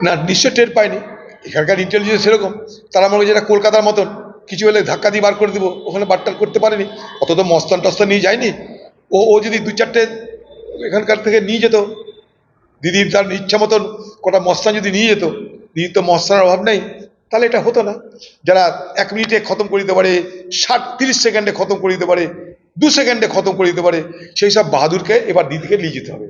না, নিশ্চয় টের পায়নি। এখানকার ইন্টেলিজেন্স এরকম, তারা মনে হয় যেটা কলকাতার মতন কিছু হলে ধাক্কা দিয়ে বার করে দিব, ওখানে বারটার করতে পারেনি। অত তো মস্তান টস্তান নিয়ে যায়নি। ও ও যদি দু চারটে এখানকার থেকে নিয়ে যেত, দিদির তার ইচ্ছা মতন কটা মস্তান যদি নিয়ে যেত, দিদির তো মস্তানের অভাব নেই, তাহলে এটা হতো না। যারা 1 মিনিটে খতম করে দিতে পারে, 30 সেকেন্ডে খতম করে দিতে পারে, 2 সেকেন্ডে খতম করে দিতে পারে, সেই সব বাহাদুরকে এবার দিদিকে নিয়ে যেতে হবে।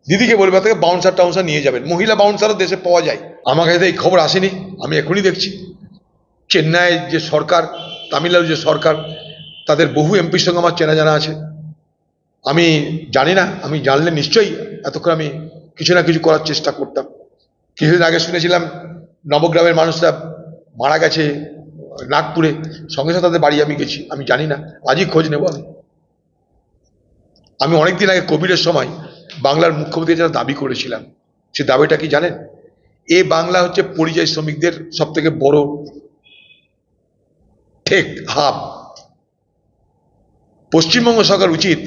দিদিকে বলবে থেকে বাউন্সার টাউন্সার নিয়ে যাবেন, মহিলা বাউন্সারও দেশে পাওয়া যায়। আমার কাছে এই খবর আসেনি, আমি এখনই দেখছি চেন্নাইয়ের যে সরকার, তামিলনাড়ুর যে সরকার, তাদের বহু এমপির সঙ্গে আমার চেনা জানা আছে। আমি জানি না, আমি জানলে নিশ্চয়ই এতক্ষণ আমি কিছু না কিছু করার চেষ্টা করতাম। কিছুদিন আগে শুনেছিলাম নবগ্রামের মানুষরা মারা গেছে নাগপুরে, সঙ্গে সঙ্গে তাদের বাড়ি আমি গেছি। আমি জানি না, আজই খোঁজ নেব। আমি অনেকদিন আগে কোভিডের সময় বাংলার মুখ্যমন্ত্রী যারা দাবি করেছিলাম, সে দাবিটা কি জানেন? এ বাংলা হচ্ছে পরিযায়ী শ্রমিকদের সব থেকে বড় ঠেক হাব। পশ্চিমবঙ্গ সরকার উচিত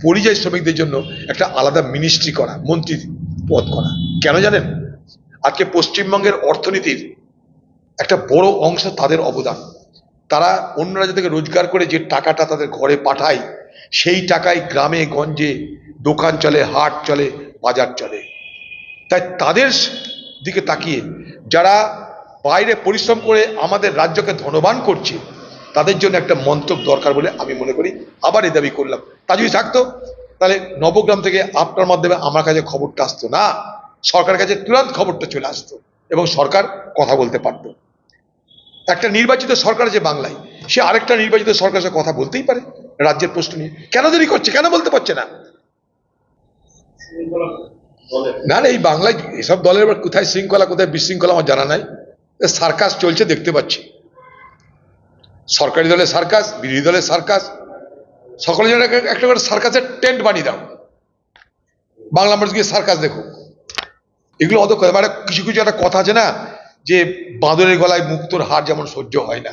পরিযায়ী শ্রমিকদের জন্য একটা আলাদা মিনিস্ট্রি করা, মন্ত্রী পদ করা। কেন জানেন? আজকে পশ্চিমবঙ্গের অর্থনীতির একটা বড় অংশ তাদের অবদান। তারা অন্য রাজ্য থেকে রোজগার করে যে টাকাটা তাদের ঘরে পাঠায়, সেই টাকায় গ্রামে গঞ্জে দোকান চলে, হাট চলে, বাজার চলে। তাই তাদের দিকে তাকিয়ে যারা বাইরে পরিশ্রম করে আমাদের রাজ্যকে ধনবান করছে, তাদের জন্য একটা মন্ত্রক দরকার বলে আমি মনে করি। আবার এই দাবি করলাম। তা যদি থাকতো, তাহলে নবগ্রাম থেকে আপনার মাধ্যমে আমার কাছে খবরটা আসতো না, সরকারের কাছে তুরন্ত খবরটা চলে আসতো এবং সরকার কথা বলতে পারতো। একটা নির্বাচিত সরকার যে বাংলায়, সে আরেকটা নির্বাচিত সরকারের সাথে কথা বলতেই পারে রাজ্যের প্রশ্ন নিয়ে। কেন দেরি করছে, কেন বলতে পারছে না? না না, এই বাংলায় এসব দলের কোথায় শৃঙ্খলা কোথায় বিশৃঙ্খলা আমার জানা নাই। সার্কাস চলছে দেখতে পাচ্ছি, সরকারি দলের সার্কাস, বিরোধী দলের সার্কাস, সকলে যেন একটা করে সার্কাসের টেন্ট বানিয়ে দাও, বাংলা মানুষ গিয়ে সার্কাস দেখো। এগুলো অত মানে কিছু কিছু একটা কথা আছে না, যে বাঁদরের গলায় মুক্তোর হার যেমন সহ্য হয় না,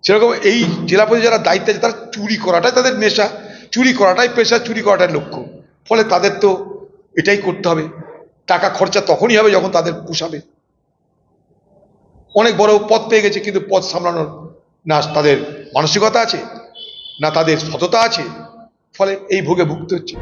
সেরকম এই জেলা পরিষদ যারা দায়িত্বে আছে তারা চুরি করাটাই তাদের নেশা, চুরি করাটাই পেশা, চুরি করাটাই লক্ষ্য। ফলে তাদের তো এটাই করতে হবে। টাকা খরচা তখনই হবে যখন তাদের পোষাবে। অনেক বড় পদ পেয়ে গেছে, কিন্তু পদ সামলানোর না তাদের মানসিকতা আছে, না তাদের সততা আছে, ফলে এই ভোগে ভুগতে হচ্ছে।